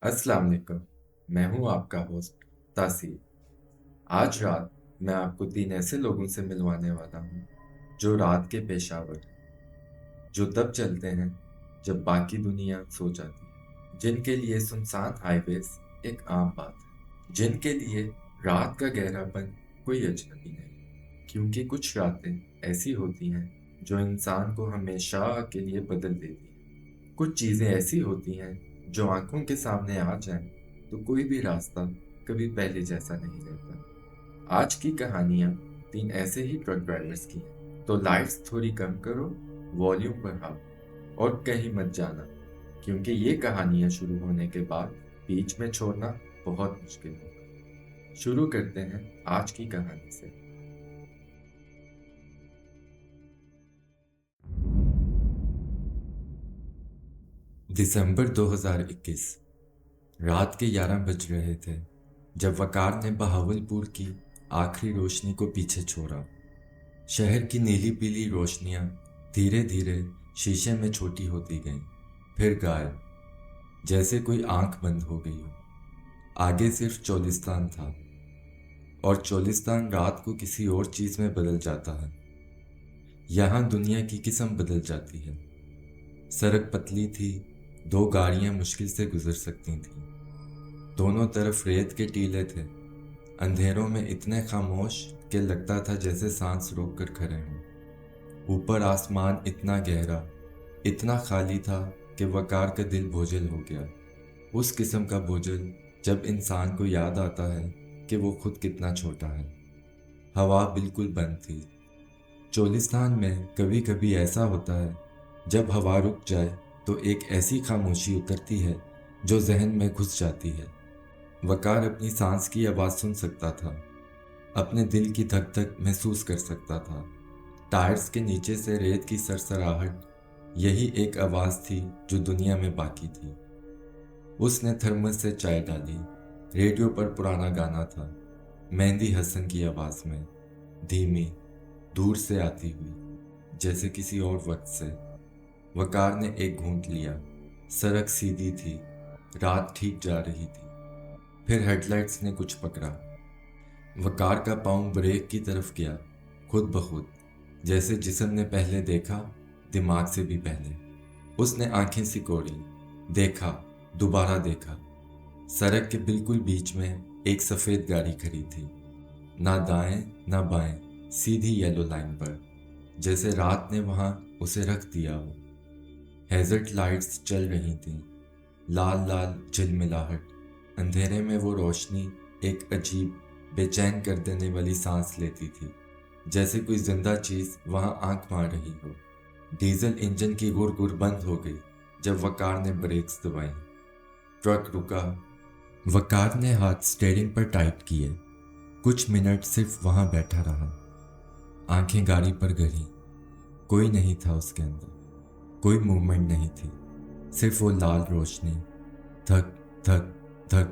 अस्सलाम वालेकुम। मैं हूं आपका होस्ट तासीर। आज रात मैं आपको तीन ऐसे लोगों से मिलवाने वाला हूं जो रात के पेशावर हैं, जो तब चलते हैं जब बाकी दुनिया सो जाती है, जिनके लिए सुनसान हाईवेज एक आम बात है, जिनके लिए रात का गहरापन कोई अजनबी नहीं, क्योंकि कुछ रातें ऐसी होती हैं जो इंसान को हमेशा के लिए बदल देती हैं। कुछ चीजें ऐसी होती हैं जो आंखों के सामने आ जाएं तो कोई भी रास्ता कभी पहले जैसा नहीं रहता। आज की कहानियां तीन ऐसे ही ट्रक ड्राइवर्स की हैं, तो लाइट्स थोड़ी कम करो, वॉल्यूम बढ़ाओ और कहीं मत जाना, क्योंकि ये कहानियां शुरू होने के बाद बीच में छोड़ना बहुत मुश्किल होगा। शुरू करते हैं आज की कहानी से। दिसंबर 2021, रात के 11 बज रहे थे जब वकार ने बहावलपुर की आखिरी रोशनी को पीछे छोड़ा। शहर की नीली पीली रोशनियां धीरे धीरे शीशे में छोटी होती गईं, फिर गायब, जैसे कोई आंख बंद हो गई हो। आगे सिर्फ चोलिस्तान था, और चोलिस्तान रात को किसी और चीज में बदल जाता है। यहाँ दुनिया की किस्म बदल जाती है। सड़क पतली थी, दो गाड़ियां मुश्किल से गुजर सकती थीं। दोनों तरफ रेत के टीले थे, अंधेरों में इतने खामोश कि लगता था जैसे सांस रोक कर खड़े हों। ऊपर आसमान इतना गहरा, इतना खाली था कि वकार का दिल बोझिल हो गया। उस किस्म का बोझिल जब इंसान को याद आता है कि वो खुद कितना छोटा है। हवा बिल्कुल बंद थी। चोलिस्तान में कभी कभी ऐसा होता है, जब हवा रुक जाए तो एक ऐसी खामोशी उतरती है जो जहन में घुस जाती है। वकार अपनी सांस की आवाज़ सुन सकता था, अपने दिल की धक धक महसूस कर सकता था। टायर्स के नीचे से रेत की सरसराहट, यही एक आवाज़ थी जो दुनिया में बाकी थी। उसने थर्मस से चाय डाली। रेडियो पर पुराना गाना था, मेहंदी हसन की आवाज़ में, धीमी, दूर से आती हुई, जैसे किसी और वक्त से। वकार ने एक घूंट लिया। सड़क सीधी थी, रात ठीक जा रही थी। फिर हेडलाइट्स ने कुछ पकड़ा। वकार का पाँव ब्रेक की तरफ गया, खुद ब खुद, जैसे जिस्म ने पहले देखा, दिमाग से भी पहले। उसने आंखें सिकोड़ी, देखा, दोबारा देखा। सड़क के बिल्कुल बीच में एक सफ़ेद गाड़ी खड़ी थी, ना दाएं ना बाएं, सीधी येलो लाइन पर, जैसे रात ने वहां उसे रख दिया हो। हैजर्ड लाइट्स चल रही थीं, लाल लाल झिलमिलाहट। अंधेरे में वो रोशनी एक अजीब, बेचैन कर देने वाली सांस लेती थी, जैसे कोई जिंदा चीज वहां आंख मार रही हो। डीजल इंजन की गुड़ बंद हो गई जब वकार ने ब्रेक्स दबाई। ट्रक रुका। वकार ने हाथ स्टीयरिंग पर टाइट किए। कुछ मिनट सिर्फ वहां बैठा रहा। आंखें गाड़ी पर गड़ी। कोई नहीं था उसके अंदर, कोई मूवमेंट नहीं थी, सिर्फ वो लाल रोशनी, धक धक धक,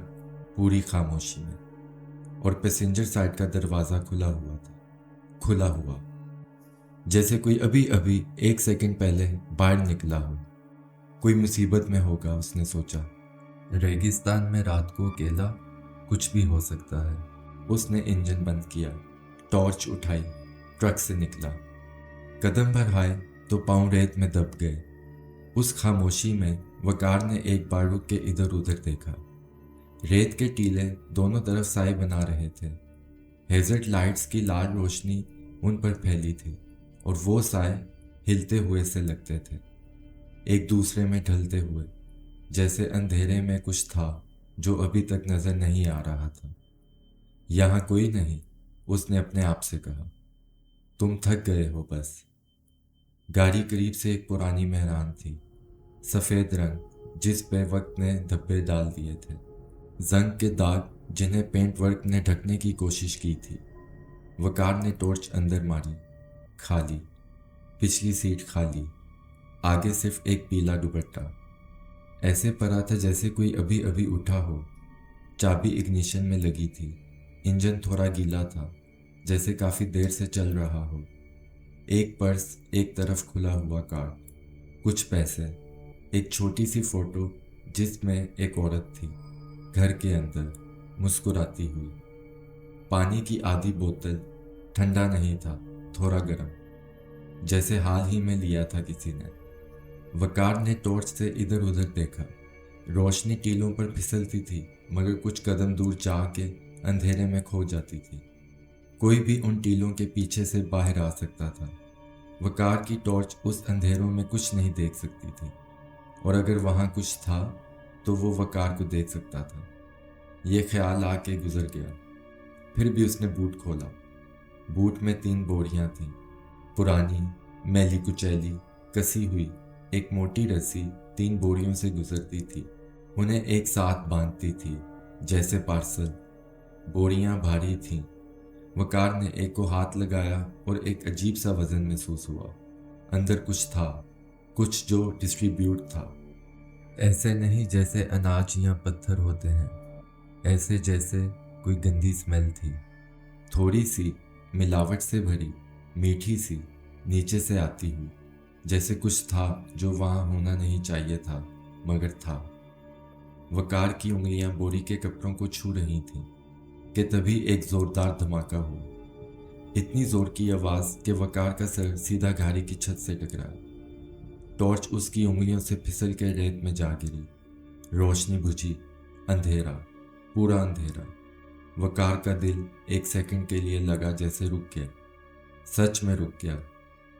पूरी खामोशी में। और पैसेंजर साइड का दरवाज़ा खुला हुआ था, खुला हुआ, जैसे कोई अभी अभी एक सेकंड पहले बाहर निकला हो। कोई मुसीबत में होगा, उसने सोचा। रेगिस्तान में रात को अकेला कुछ भी हो सकता है। उसने इंजन बंद किया, टॉर्च उठाई, ट्रक से निकला। कदम बढ़ाए तो पाँव रेत में दब गए। उस खामोशी में वकार ने एक बार रुक के इधर उधर देखा। रेत के टीले दोनों तरफ साए बना रहे थे। हेजर्ड लाइट्स की लाल रोशनी उन पर फैली थी, और वो साए हिलते हुए से लगते थे, एक दूसरे में ढलते हुए, जैसे अंधेरे में कुछ था जो अभी तक नजर नहीं आ रहा था। यहाँ कोई नहीं, उसने अपने आप से कहा। तुम थक गए हो बस। गाड़ी करीब से एक पुरानी मेहरान थी, सफ़ेद रंग, जिस पे वक्त ने धब्बे डाल दिए थे, जंग के दाग जिन्हें पेंट वर्क ने ढकने की कोशिश की थी। वकार ने टॉर्च अंदर मारी। खाली, पिछली सीट खाली, आगे सिर्फ एक पीला दुपट्टा। ऐसे पड़ा था जैसे कोई अभी अभी उठा हो। चाबी इग्निशन में लगी थी। इंजन थोड़ा गीला था, जैसे काफ़ी देर से चल रहा हो। एक पर्स एक तरफ खुला हुआ कार्ड, कुछ पैसे, एक छोटी सी फोटो जिसमें एक औरत थी, घर के अंदर मुस्कुराती हुई। पानी की आधी बोतल, ठंडा नहीं था, थोड़ा गर्म, जैसे हाल ही में लिया था किसी ने। वकार ने टॉर्च से इधर उधर देखा। रोशनी टीलों पर फिसलती थी, मगर कुछ कदम दूर जाके अंधेरे में खो जाती थी। कोई भी उन टीलों के पीछे से बाहर आ सकता था। वकार की टॉर्च उस अंधेरों में कुछ नहीं देख सकती थी, और अगर वहां कुछ था तो वो वकार को देख सकता था। ये ख्याल आके गुजर गया। फिर भी उसने बूट खोला। बूट में 3 बोरियां थीं, पुरानी, मैली कुचैली, कसी हुई। एक मोटी रस्सी 3 बोरियों से गुजरती थी, उन्हें एक साथ बांधती थी जैसे पार्सल। बोरियां भारी थीं। वकार ने एक को हाथ लगाया और एक अजीब सा वजन महसूस हुआ। अंदर कुछ था, कुछ जो डिस्ट्रीब्यूट था। ऐसे नहीं जैसे अनाज या पत्थर होते हैं, ऐसे जैसे कोई गंदी स्मेल थी, थोड़ी सी मिलावट से भरी, मीठी सी, नीचे से आती हुई। जैसे कुछ था जो वहां होना नहीं चाहिए था, मगर था। वकार की उंगलियां बोरी के कपड़ों को छू रही थीं कि तभी एक जोरदार धमाका हुआ। इतनी जोर की आवाज कि वकार का सर सीधा गाड़ी की छत से टकराया। टॉर्च उसकी उंगलियों से फिसल के रेत में जा गिरी। रोशनी बुझी। अंधेरा, पूरा अंधेरा। वकार का दिल एक सेकंड के लिए लगा जैसे रुक गया। सच में रुक गया।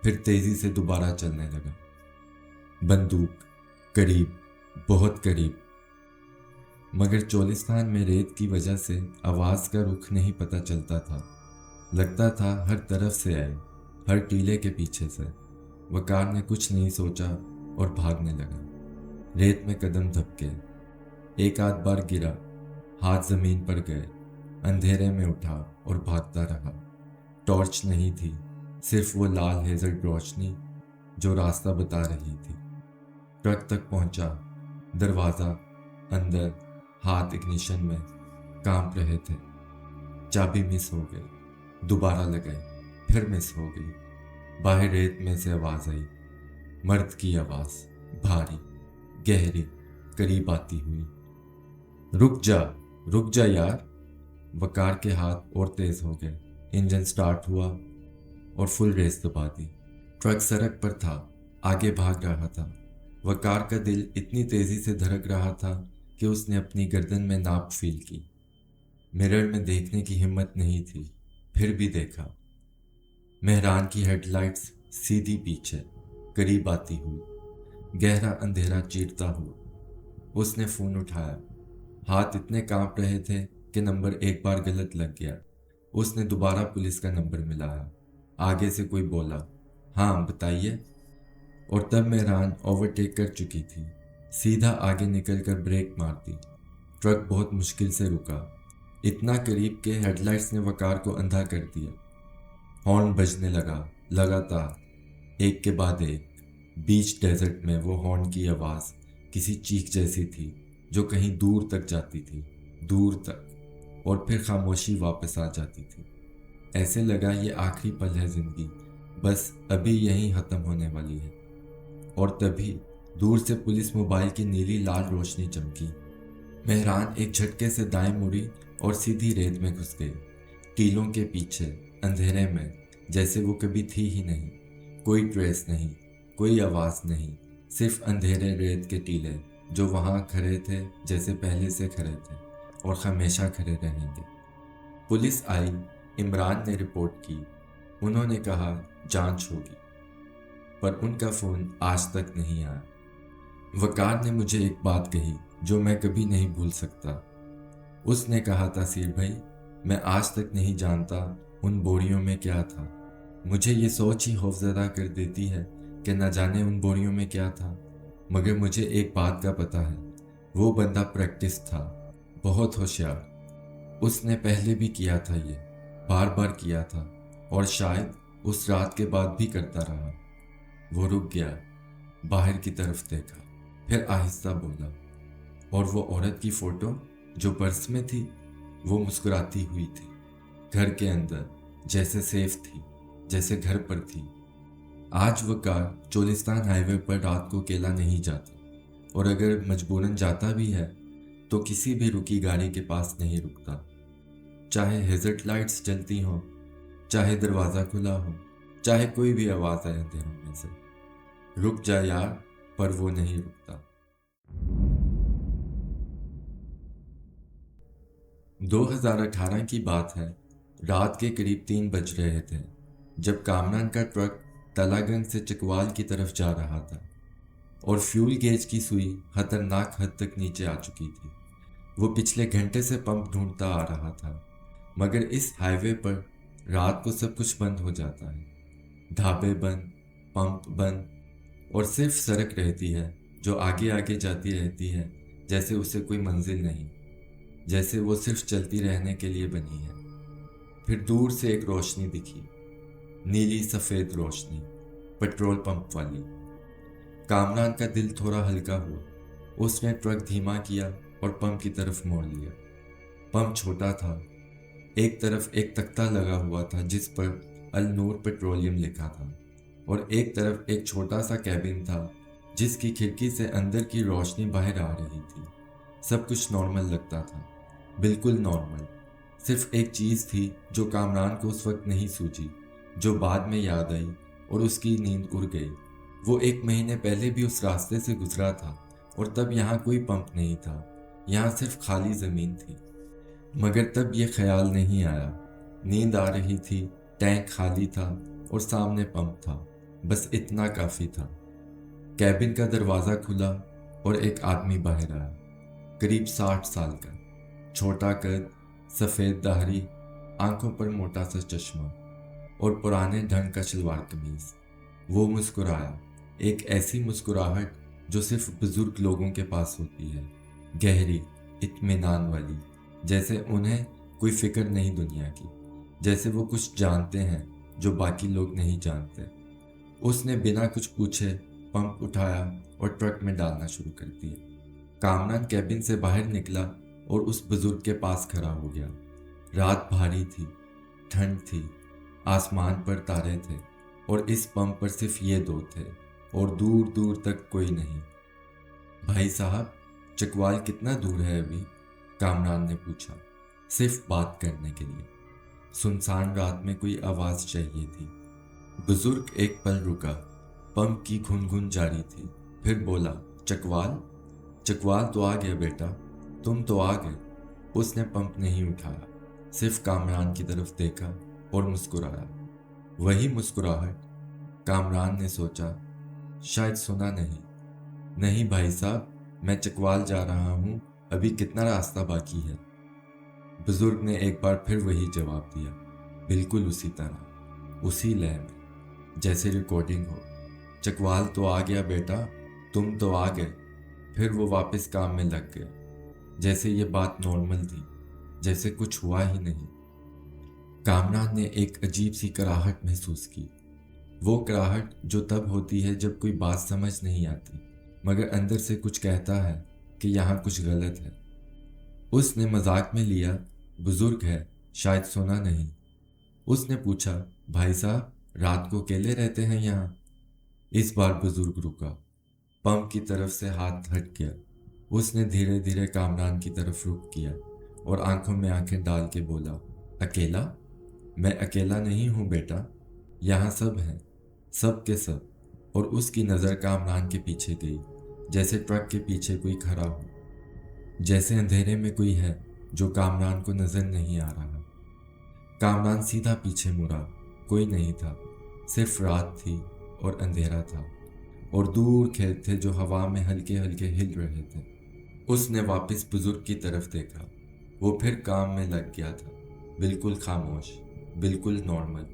फिर तेजी से दोबारा चलने लगा। बंदूक करीब, बहुत करीब। मगर चोलिस्तान में रेत की वजह से आवाज का रुख नहीं पता चलता था। लगता था हर तरफ से आए, हर टीले के पीछे से। वकार ने कुछ नहीं सोचा और भागने लगा। रेत में कदम दबके, एक आध बार गिरा, हाथ जमीन पर गए, अंधेरे में उठा और भागता रहा। टॉर्च नहीं थी, सिर्फ वो लाल हेजल रोशनी जो रास्ता बता रही थी। ट्रक तक पहुंचा। दरवाजा, अंदर, हाथ इग्निशन में कांप रहे थे। चाबी मिस हो गई। दोबारा लगाई, फिर मिस हो गई। बाहर रेत में से आवाज आई, मर्द की आवाज, भारी, गहरी, करीब आती हुई। रुक जा यार। वकार के हाथ और तेज हो गए। इंजन स्टार्ट हुआ और फुल रेस दबा दी। ट्रक सड़क पर था, आगे भाग रहा था। वकार का दिल इतनी तेजी से धड़क रहा था कि उसने अपनी गर्दन में नाप फील की। मिरर में देखने की हिम्मत नहीं थी, फिर भी देखा। मेहरान की हेडलाइट्स सीधी पीछे, करीब आती हुई, गहरा अंधेरा चीरता हुआ। उसने फोन उठाया। हाथ इतने कांप रहे थे कि नंबर एक बार गलत लग गया। उसने दोबारा पुलिस का नंबर मिलाया। आगे से कोई बोला, हाँ बताइए। और तब मेहरान ओवरटेक कर चुकी थी। सीधा आगे निकलकर ब्रेक मार दी। ट्रक बहुत मुश्किल से रुका, इतना करीब के हेडलाइट्स ने वकार को अंधा कर दिया। हॉर्न बजने लगा, लगातार, एक के बाद एक। बीच डेजर्ट में वो हॉर्न की आवाज किसी चीख जैसी थी जो कहीं दूर तक जाती थी, दूर तक, और फिर खामोशी वापस आ जाती थी। ऐसे लगा ये आखिरी पल है जिंदगी, बस अभी यहीं खत्म होने वाली है। और तभी दूर से पुलिस मोबाइल की नीली लाल रोशनी चमकी। मेहरान एक झटके से दाएं मुड़ी और सीधी रेत में घुस गई, टीलों के पीछे, अंधेरे में, जैसे वो कभी थी ही नहीं। कोई ट्रेस नहीं, कोई आवाज नहीं, सिर्फ अंधेरे रेत के टीले जो वहां खड़े थे जैसे पहले से खड़े थे और हमेशा खड़े रहेंगे। पुलिस आई। इमरान ने रिपोर्ट की। उन्होंने कहा जांच होगी, पर उनका फोन आज तक नहीं आया। वकार ने मुझे एक बात कही जो मैं कभी नहीं भूल सकता। उसने कहा, तासीर भाई, मैं आज तक नहीं जानता उन बोरियों में क्या था। मुझे ये सोच ही खौफजदा कर देती है कि न जाने उन बोरियों में क्या था। मगर मुझे एक बात का पता है, वो बंदा प्रैक्टिस था, बहुत होशियार। उसने पहले भी किया था, ये बार बार किया था, और शायद उस रात के बाद भी करता रहा। वो रुक गया, बाहर की तरफ देखा, फिर आहिस्ता बोला, और वो औरत की फोटो जो पर्स में थी, वो मुस्कुराती हुई थी, घर के अंदर, जैसे सेफ थी, जैसे घर पर थी। आज वकार चोलिस्तान हाईवे पर रात को अकेला नहीं जाता। और अगर मजबूरन जाता भी है तो किसी भी रुकी गाड़ी के पास नहीं रुकता, चाहे हेजर्ट लाइट्स जलती हों, चाहे दरवाज़ा खुला हो, चाहे कोई भी आवाज़ आए अंधेरों में से। रुक जा यार, पर वो नहीं रुकता। 2018 की बात है। रात के करीब 3 बज रहे थे जब कामरान का ट्रक तलागंज से चकवाल की तरफ जा रहा था और फ्यूल गेज की सुई खतरनाक हद तक नीचे आ चुकी थी। वो पिछले घंटे से पंप ढूंढता आ रहा था, मगर इस हाईवे पर रात को सब कुछ बंद हो जाता है। ढाबे बंद, पंप बंद, और सिर्फ सड़क रहती है जो आगे आगे जाती रहती है, जैसे उसे कोई मंजिल नहीं, जैसे वो सिर्फ चलती रहने के लिए बनी है। फिर दूर से एक रोशनी दिखी, नीली सफ़ेद रोशनी, पेट्रोल पंप वाली। कामरान का दिल थोड़ा हल्का हुआ। उसने ट्रक धीमा किया और पंप की तरफ मोड़ लिया। पंप छोटा था। एक तरफ एक तख्ता लगा हुआ था जिस पर अल नूर पेट्रोलियम लिखा था, और एक तरफ एक छोटा सा कैबिन था जिसकी खिड़की से अंदर की रोशनी बाहर आ रही थी। सब कुछ नॉर्मल लगता था, बिल्कुल नॉर्मल। सिर्फ एक चीज़ थी जो कामरान को उस वक्त नहीं सूझी, जो बाद में याद आई और उसकी नींद उड़ गई। वो 1 महीने पहले भी उस रास्ते से गुजरा था और तब यहाँ कोई पंप नहीं था, यहाँ सिर्फ खाली ज़मीन थी। मगर तब ये ख्याल नहीं आया। नींद आ रही थी, टैंक खाली था और सामने पंप था, बस इतना काफ़ी था। कैबिन का दरवाज़ा खुला और एक आदमी बाहर आया, करीब 60 साल का, छोटा कद, सफ़ेद दाढ़ी, आंखों पर मोटा सा चश्मा और पुराने ढंग का शलवार कमीज। वो मुस्कुराया, एक ऐसी मुस्कुराहट जो सिर्फ बुजुर्ग लोगों के पास होती है, गहरी, इत्मीनान वाली, जैसे उन्हें कोई फिक्र नहीं दुनिया की, जैसे वो कुछ जानते हैं जो बाकी लोग नहीं जानते। उसने बिना कुछ पूछे पंप उठाया और ट्रक में डालना शुरू कर दिया। कामरान कैबिन से बाहर निकला और उस बुजुर्ग के पास खड़ा हो गया। रात भारी थी, ठंड थी, आसमान पर तारे थे और इस पंप पर सिर्फ ये दो थे और दूर दूर तक कोई नहीं। भाई साहब, चकवाल कितना दूर है अभी? कामरान ने पूछा, सिर्फ बात करने के लिए। सुनसान रात में कोई आवाज़ चाहिए थी। बुजुर्ग एक पल रुका, पंप की घुन जारी थी, फिर बोला, चकवाल? चकवाल तो आ गया बेटा, तुम तो आ गए। उसने पंप नहीं उठाया, सिर्फ कामरान की तरफ देखा और मुस्कुराया। वही मुस्कुराहट। कामरान ने सोचा, शायद सुना नहीं। नहीं भाई साहब, मैं चकवाल जा रहा हूँ, अभी कितना रास्ता बाकी है? बुजुर्ग ने एक बार फिर वही जवाब दिया, बिल्कुल उसी तरह, उसी लय में, जैसे रिकॉर्डिंग हो। चकवाल तो आ गया बेटा, तुम तो आ गए। फिर वो वापस काम में लग गए, जैसे ये बात नॉर्मल थी, जैसे कुछ हुआ ही नहीं। कामरान ने एक अजीब सी कराहट महसूस की। वो कराहट जो तब होती है जब कोई बात समझ नहीं आती, मगर अंदर से कुछ कहता है कि यहाँ कुछ गलत है। उसने मजाक में लिया, बुजुर्ग है, शायद सुना नहीं। उसने पूछा, भाई साहब, रात को अकेले रहते हैं यहाँ? इस बार बुजुर्ग रुका, पंप की तरफ से हाथ हट गया। उसने धीरे धीरे कामरान की तरफ रुख किया और आंखों में आंखें डाल के बोला, अकेला? मैं अकेला नहीं हूँ बेटा, यहाँ सब हैं, सब के सब। और उसकी नज़र कामरान के पीछे गई, जैसे ट्रक के पीछे कोई खड़ा हो, जैसे अंधेरे में कोई है जो कामरान को नजर नहीं आ रहा। कामरान सीधा पीछे मुड़ा, कोई नहीं था, सिर्फ रात थी और अंधेरा था और दूर खेत थे जो हवा में हल्के हल्के हिल रहे थे। उसने वापस बुजुर्ग की तरफ देखा। वो फिर काम में लग गया था, बिल्कुल खामोश, बिल्कुल नॉर्मल,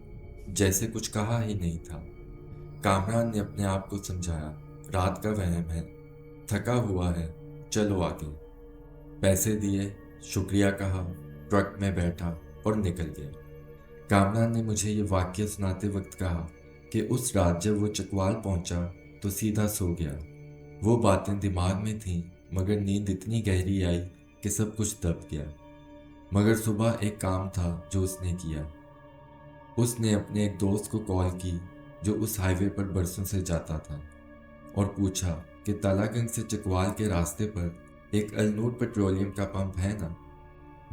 जैसे कुछ कहा ही नहीं था। कामरान ने अपने आप को समझाया, रात का वहम है, थका हुआ है, चलो आगे। पैसे दिए, शुक्रिया कहा, ट्रक में बैठा और निकल गया। कामरान ने मुझे ये वाक्य सुनाते वक्त कहा कि उस रात जब वो चकवाल पहुंचा तो सीधा सो गया। वो बातें दिमाग में थीं, मगर नींद इतनी गहरी आई कि सब कुछ दब गया। मगर सुबह एक काम था जो उसने किया। उसने अपने एक दोस्त को कॉल की जो उस हाईवे पर बरसों से जाता था और पूछा, कि तालागंज से चकवाल के रास्ते पर एक अलनूर पेट्रोलियम का पंप है ना?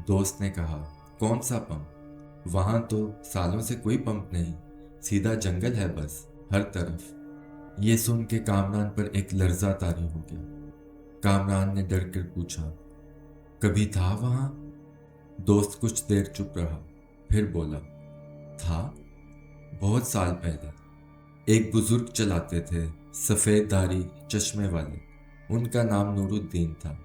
दोस्त ने कहा, कौन सा पंप? वहां तो सालों से कोई पंप नहीं, सीधा जंगल है बस, हर तरफ। ये सुन के कामरान पर एक लर्जा तारी हो गया। कामरान ने डर कर पूछा, कभी था वहां? दोस्त कुछ देर चुप रहा, फिर बोला, था, बहुत साल पहले। एक बुजुर्ग चलाते थे, सफेद दाढ़ी, चश्मे वाले। उनका नाम नूरुद्दीन था।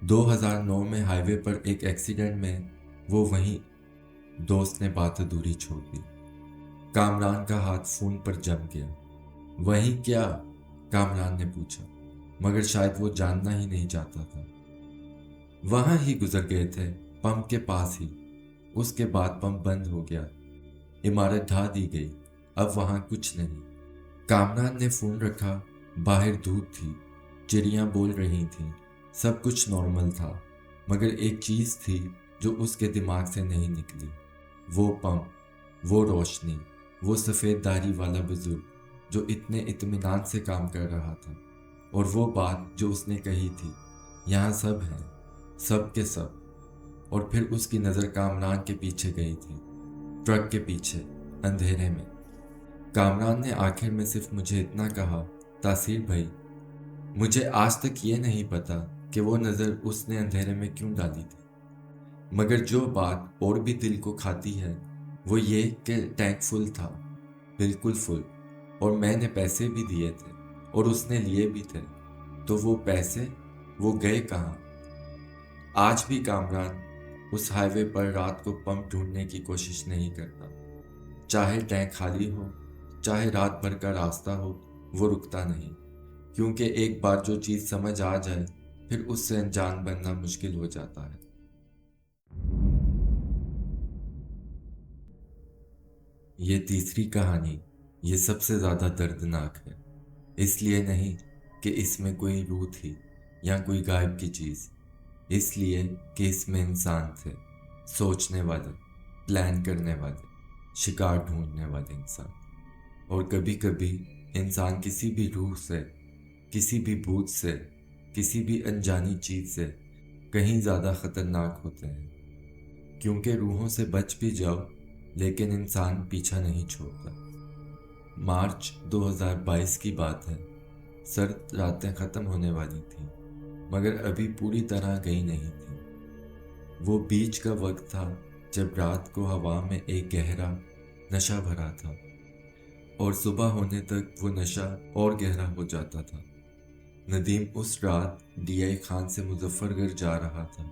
2009 में हाईवे पर एक एक्सीडेंट में वो वहीं। दोस्त ने बात अधूरी छोड़ दी। कामरान का हाथ फोन पर जम गया। वहीं क्या? कामरान ने पूछा, मगर शायद वो जानना ही नहीं चाहता था। वहां ही गुजर गए थे, पंप के पास ही। उसके बाद पंप बंद हो गया, इमारत ढा दी गई, अब वहां कुछ नहीं। कामरान ने फोन रखा। बाहर धूप थी, चिड़ियां बोल रही थीं, सब कुछ नॉर्मल था। मगर एक चीज थी जो उसके दिमाग से नहीं निकली। वो पंप, वो रोशनी, वो सफेद दाढ़ी वाला बुजुर्ग जो इतने इत्मीनान से काम कर रहा था, और वो बात जो उसने कही थी, यहाँ सब है, सब के सब। और फिर उसकी नज़र कामरान के पीछे गई थी, ट्रक के पीछे, अंधेरे में। कामरान ने आखिर में सिर्फ मुझे इतना कहा, तासीर भाई, मुझे आज तक ये नहीं पता कि वो नज़र उसने अंधेरे में क्यों डाली थी। मगर जो बात और भी दिल को खाती है वो ये कि टैंक फुल था, बिल्कुल फुल, और मैंने पैसे भी दिए थे और उसने लिए भी थे। तो वो पैसे, वो गए कहाँ? आज भी कामरान उस हाईवे पर रात को पंप ढूंढने की कोशिश नहीं करता। चाहे टैंक खाली हो, चाहे रात भर का रास्ता हो, वो रुकता नहीं। क्योंकि एक बार जो चीज़ समझ आ जाए, फिर उससे अनजान बनना मुश्किल हो जाता है। ये तीसरी कहानी, ये सबसे ज़्यादा दर्दनाक है। इसलिए नहीं कि इसमें कोई रूह थी या कोई गायब की चीज़, इसलिए कि इसमें इंसान थे, सोचने वाले, प्लान करने वाले, शिकार ढूंढने वाले इंसान। और कभी कभी इंसान किसी भी रूह से, किसी भी भूत से, किसी भी अनजानी चीज़ से कहीं ज़्यादा ख़तरनाक होते हैं। क्योंकि रूहों से बच भी जाओ, लेकिन इंसान पीछा नहीं छोड़ता। मार्च 2022 की बात है। सर्द रातें ख़त्म होने वाली थी, मगर अभी पूरी तरह गई नहीं थी। वो बीच का वक्त था जब रात को हवा में एक गहरा नशा भरा था, और सुबह होने तक वो नशा और गहरा हो जाता था। नदीम उस रात डीआई खान से मुजफ्फरगढ़ जा रहा था,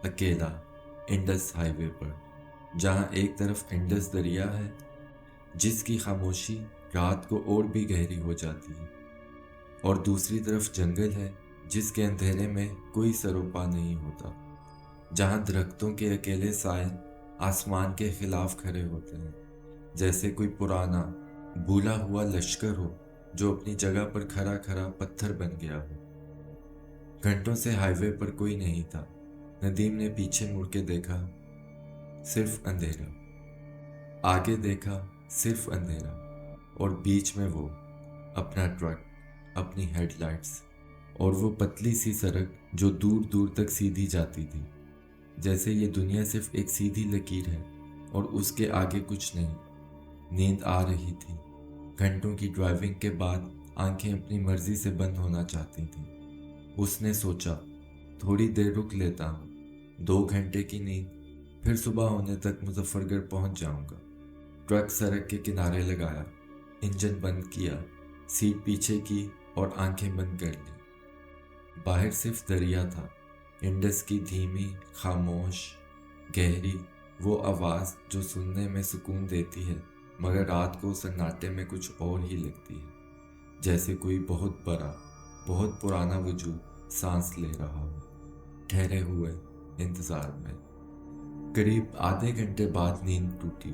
अकेला, इंडस हाईवे पर, जहाँ एक तरफ इंडस दरिया है, जिसकी खामोशी रात को और भी गहरी हो जाती है, और दूसरी तरफ जंगल है जिसके अंधेरे में कोई सरोपा नहीं होता, जहाँ दरख्तों के अकेले साए आसमान के खिलाफ खड़े होते हैं, जैसे कोई पुराना भूला हुआ लश्कर हो जो अपनी जगह पर खड़ा खड़ा पत्थर बन गया हो। घंटों से हाईवे पर कोई नहीं था। नदीम ने पीछे मुड़ के देखा, सिर्फ अंधेरा। आगे देखा, सिर्फ अंधेरा, और बीच में वो, अपना ट्रक, अपनी हेडलाइट्स, और वो पतली सी सड़क जो दूर दूर तक सीधी जाती थी, जैसे ये दुनिया सिर्फ एक सीधी लकीर है और उसके आगे कुछ नहीं। नींद आ रही थी। घंटों की ड्राइविंग के बाद आंखें अपनी मर्जी से बंद होना चाहती थीं। उसने सोचा, थोड़ी देर रुक लेता हूँ, 2 घंटे की नींद, फिर सुबह होने तक मुजफ्फरगढ़ पहुँच जाऊँगा। ट्रक सड़क के किनारे लगाया, इंजन बंद किया, सीट पीछे की और आंखें बंद कर ली। बाहर सिर्फ दरिया था, इंडस की धीमी, खामोश, गहरी वो आवाज़ जो सुनने में सुकून देती है, मगर रात को सन्नाटे में कुछ और ही लगती है, जैसे कोई बहुत बड़ा, बहुत पुराना वजूद सांस ले रहा हो, ठहरे हुए इंतज़ार में। करीब आधे घंटे बाद नींद टूटी।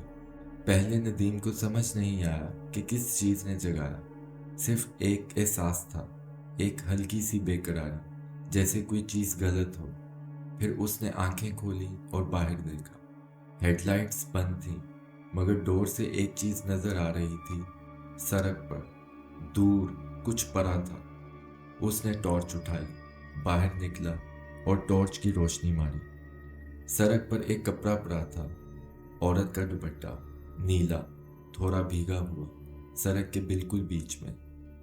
पहले नदीम को समझ नहीं आया कि किस चीज़ ने जगाया। सिर्फ एक एहसास था, एक हल्की सी बेकरारी, जैसे कोई चीज़ गलत हो। फिर उसने आंखें खोली और बाहर देखा। हेडलाइट्स बंद थी, मगर डोर से एक चीज़ नज़र आ रही थी। सड़क पर दूर कुछ पड़ा था। उसने टॉर्च उठाई, बाहर निकला और टॉर्च की रोशनी मारी। सड़क पर एक कपड़ा पड़ा था, औरत का दुपट्टा, नीला, थोड़ा भीगा हुआ, सड़क के बिल्कुल बीच में।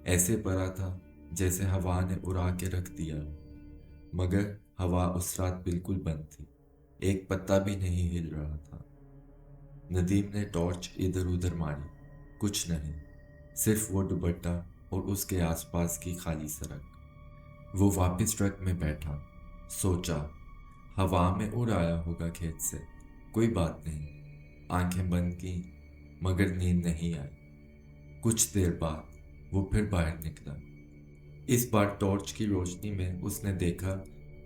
ऐसे पड़ा था जैसे हवा ने उड़ा के रख दिया हो। मगर हवा उस रात बिल्कुल बंद थी, एक पत्ता भी नहीं हिल रहा था। नदीम ने टॉर्च इधर उधर मारी, कुछ नहीं, सिर्फ वो दुपट्टा और उसके आसपास की खाली सड़क। वो वापस ट्रक में बैठा, सोचा हवा में उड़ आया होगा खेत से, कोई बात नहीं। आंखें बंद की, मगर नींद नहीं आई। कुछ देर बाद वो फिर बाहर निकला। इस बार टॉर्च की रोशनी में उसने देखा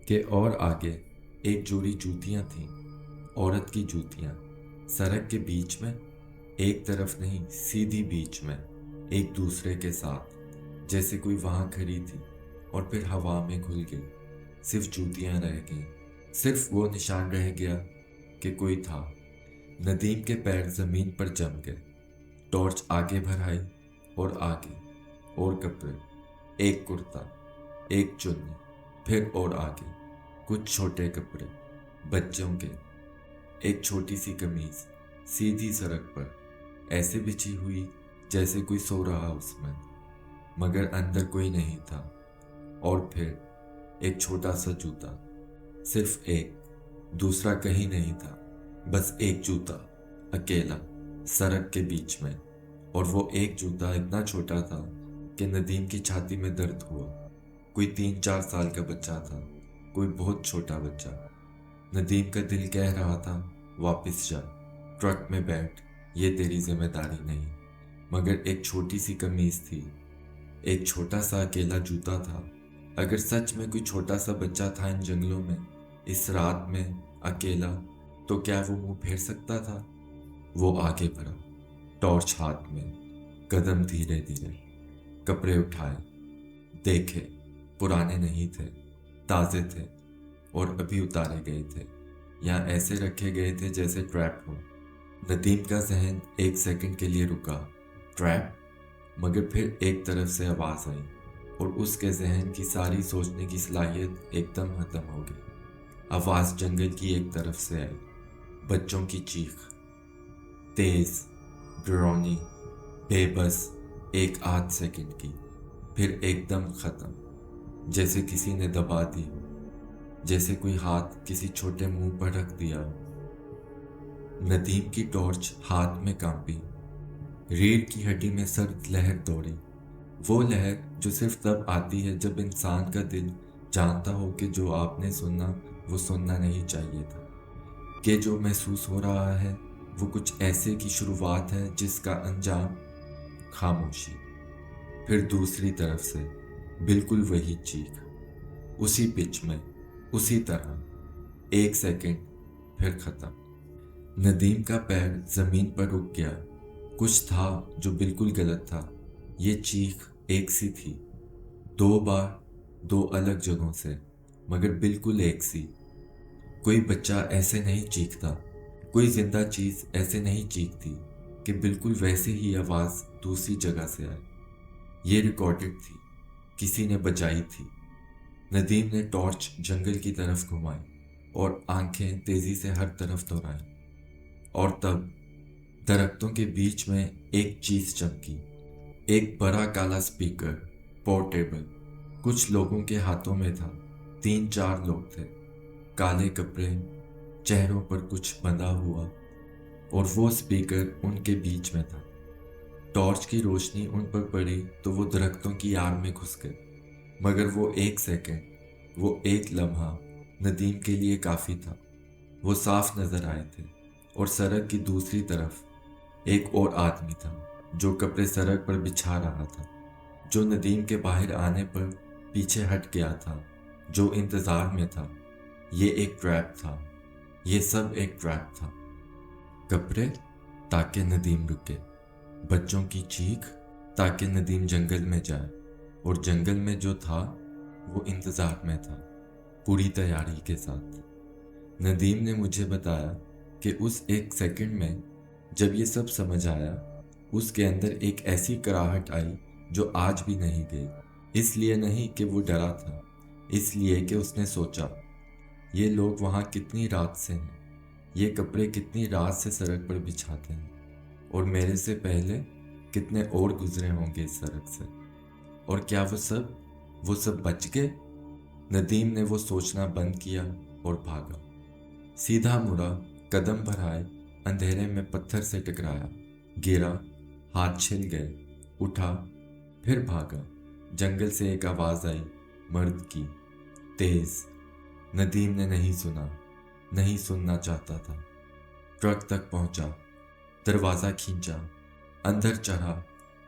कि और आगे एक जोड़ी जूतियां थीं, औरत की जूतियां, सड़क के बीच में, एक तरफ नहीं, सीधी बीच में, एक दूसरे के साथ, जैसे कोई वहां खड़ी थी और फिर हवा में घुल गई। सिर्फ जूतियां रह गईं, सिर्फ वो निशान रह गया कि कोई था। नदीम के पैर जमीन पर जम गए। टॉर्च आगे बढ़ाई और आगे, और कपड़े, एक कुर्ता, एक चुन्नी, फिर और आगे कुछ छोटे कपड़े, बच्चों के, एक छोटी सी कमीज, सीधी सड़क पर ऐसे बिछी हुई जैसे कोई सो रहा उसमें, मगर अंदर कोई नहीं था। और फिर एक छोटा सा जूता, सिर्फ एक, दूसरा कहीं नहीं था, बस एक जूता, अकेला, सड़क के बीच में। और वो एक जूता इतना छोटा था कि नदीम की छाती में दर्द हुआ। कोई 3-4 साल का बच्चा था, कोई बहुत छोटा बच्चा। नदीम का दिल कह रहा था, वापस जा, ट्रक में बैठ, ये तेरी जिम्मेदारी नहीं। मगर एक छोटी सी कमीज थी, एक छोटा सा अकेला जूता था। अगर सच में कोई छोटा सा बच्चा था इन जंगलों में, इस रात में, अकेला, तो क्या वो मुंह फेर सकता था? वो आगे बढ़ा, टॉर्च हाथ में, कदम धीरे धीरे, कपड़े उठाए, देखे, पुराने नहीं थे, ताजे थे और अभी उतारे गए थे, या ऐसे रखे गए थे जैसे ट्रैप हो। नदीम का जहन एक सेकंड के लिए रुका, ट्रैप? मगर फिर एक तरफ से आवाज आई और उसके जहन की सारी सोचने की सलाहियत एकदम खत्म हो गई। आवाज जंगल की एक तरफ से आई, बच्चों की चीख, तेज, डरावनी, बेबस, एक आध सेकंड की, फिर एकदम खत्म, जैसे किसी ने दबा दी हो, जैसे कोई हाथ किसी छोटे मुंह पर रख दिया हो। नदीम की टॉर्च हाथ में कांपी, रीढ़ की हड्डी में सर्द लहर दौड़ी, वो लहर जो सिर्फ तब आती है जब इंसान का दिल जानता हो कि जो आपने सुना वो सुनना नहीं चाहिए था, कि जो महसूस हो रहा है वो कुछ ऐसे की शुरुआत है जिसका अंजाम खामोशी। फिर दूसरी तरफ से बिल्कुल वही चीख, उसी पिच में, उसी तरह, एक सेकंड, फिर खत्म। नदीम का पैर जमीन पर रुक गया। कुछ था जो बिल्कुल गलत था। ये चीख एक सी थी, 2 बार, 2 अलग जगहों से, मगर बिल्कुल एक सी। कोई बच्चा ऐसे नहीं चीखता, कोई जिंदा चीज ऐसे नहीं चीखती कि बिल्कुल वैसे ही आवाज दूसरी जगह से आए। ये रिकॉर्डेड थी, किसी ने बजाई थी। नदीम ने टॉर्च जंगल की तरफ घुमाई और आंखें तेजी से हर तरफ दौड़ाई। और तब दरख्तों के बीच में एक चीज चमकी, एक बड़ा काला स्पीकर, पोर्टेबल, कुछ लोगों के हाथों में था। 3-4 लोग थे, काले कपड़े, चेहरों पर कुछ बंधा हुआ, और वो स्पीकर उनके बीच में था। टॉर्च की रोशनी उन पर पड़ी तो वो दरख्तों की आड़ में घुस गए, मगर वो एक सेकंड, वो एक लम्हा नदीम के लिए काफी था। वो साफ नजर आए थे और सड़क की दूसरी तरफ एक और आदमी था जो कपड़े सड़क पर बिछा रहा था, जो नदीम के बाहर आने पर पीछे हट गया था, जो इंतजार में था। ये एक ट्रैप था, ये सब एक ट्रैप था। कपड़े ताकि नदीम रुके, बच्चों की चीख ताकि नदीम जंगल में जाए, और जंगल में जो था वो इंतजार में था, पूरी तैयारी के साथ। नदीम ने मुझे बताया कि उस एक सेकंड में जब ये सब समझ आया, उसके अंदर एक ऐसी कराहट आई जो आज भी नहीं गई। इसलिए नहीं कि वो डरा था, इसलिए कि उसने सोचा, ये लोग वहाँ कितनी रात से हैं, ये कपड़े कितनी रात से सड़क पर बिछाते हैं, और मेरे से पहले कितने और गुजरे होंगे इस सड़क से, और क्या वो सब बच गए? नदीम ने वो सोचना बंद किया और भागा। सीधा मुड़ा, कदम बढ़ाए, अंधेरे में पत्थर से टकराया, गिरा, हाथ छिल गए, उठा, फिर भागा। जंगल से एक आवाज आई, मर्द की, तेज। नदीम ने नहीं सुना, नहीं सुनना चाहता था। ट्रक तक पहुंचा, दरवाजा खींचा, अंदर चढ़ा,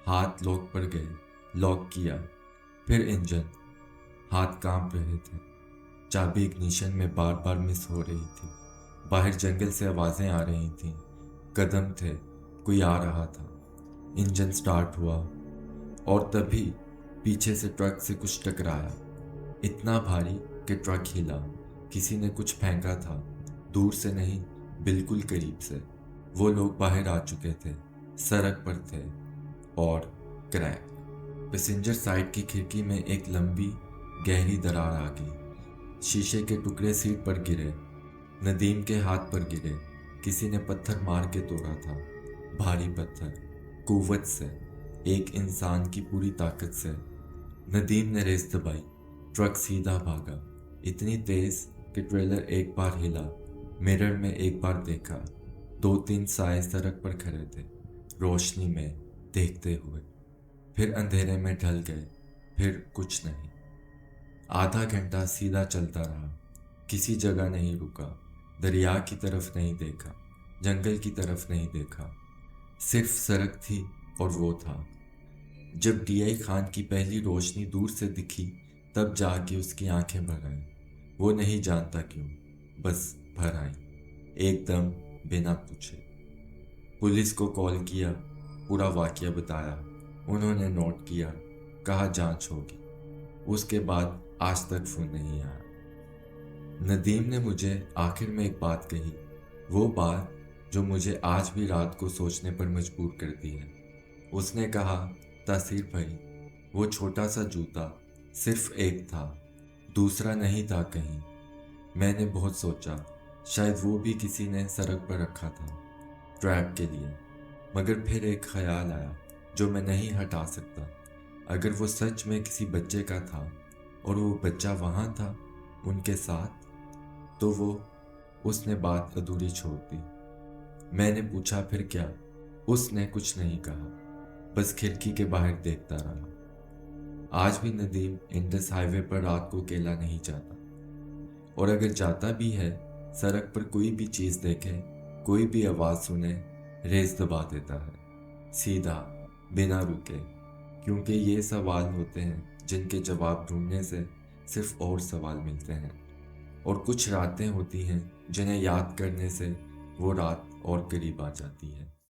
हाथ लॉक पर गए, लॉक किया, फिर इंजन। हाथ कांप रहे थे, चाबी इग्निशन में बार बार मिस हो रही थी। बाहर जंगल से आवाजें आ रही थीं, कदम थे, कोई आ रहा था। इंजन स्टार्ट हुआ और तभी पीछे से ट्रक से कुछ टकराया, इतना भारी कि ट्रक हिला। किसी ने कुछ फेंका था, दूर से नहीं, बिल्कुल करीब से। वो लोग बाहर आ चुके थे, सड़क पर थे, और क्रैक। पैसेंजर साइड की खिड़की में एक लंबी गहरी दरार आ गई। शीशे के टुकड़े सीट पर गिरे, नदीम के हाथ पर गिरे। किसी ने पत्थर मार के तोड़ा था, भारी पत्थर, कुव्वत से, एक इंसान की पूरी ताकत से। नदीम ने रेस दबाई, ट्रक सीधा भागा, इतनी तेज कि ट्रेलर एक बार हिला। मिरर में एक बार देखा, 2-3 साए सड़क पर खड़े थे, रोशनी में देखते हुए, फिर अंधेरे में ढल गए, फिर कुछ नहीं। आधा घंटा सीधा चलता रहा, किसी जगह नहीं रुका, दरिया की तरफ नहीं देखा, जंगल की तरफ नहीं देखा, सिर्फ सड़क थी और वो था। जब डीआई खान की पहली रोशनी दूर से दिखी, तब जाके उसकी आंखें भर आईं। वो नहीं जानता क्यों, बस भर आईं, एकदम बिना पूछे। पुलिस को कॉल किया, पूरा वाकया बताया, उन्होंने नोट किया, कहा जांच होगी। उसके बाद आज तक फोन नहीं आया। नदीम ने मुझे आखिर में एक बात कही, वो बात जो मुझे आज भी रात को सोचने पर मजबूर करती है। उसने कहा, तासीर भाई, वो छोटा सा जूता सिर्फ एक था, दूसरा नहीं था कहीं। मैंने बहुत सोचा, शायद वो भी किसी ने सड़क पर रखा था, ट्रैप के लिए। मगर फिर एक ख्याल आया जो मैं नहीं हटा सकता। अगर वो सच में किसी बच्चे का था और वो बच्चा वहाँ था उनके साथ, तो उसने बात अधूरी छोड़ दी। मैंने पूछा, फिर क्या? उसने कुछ नहीं कहा, बस खिड़की के बाहर देखता रहा। आज भी नदीम इंडस हाईवे पर रात को अकेला नहीं जाता, और अगर जाता भी है, सड़क पर कोई भी चीज देखे, कोई भी आवाज सुने, रेस दबा देता है, सीधा, बिना रुके। क्योंकि ये सवाल होते हैं जिनके जवाब ढूंढने से सिर्फ और सवाल मिलते हैं, और कुछ रातें होती हैं जिन्हें याद करने से वो रात और करीब आ जाती है।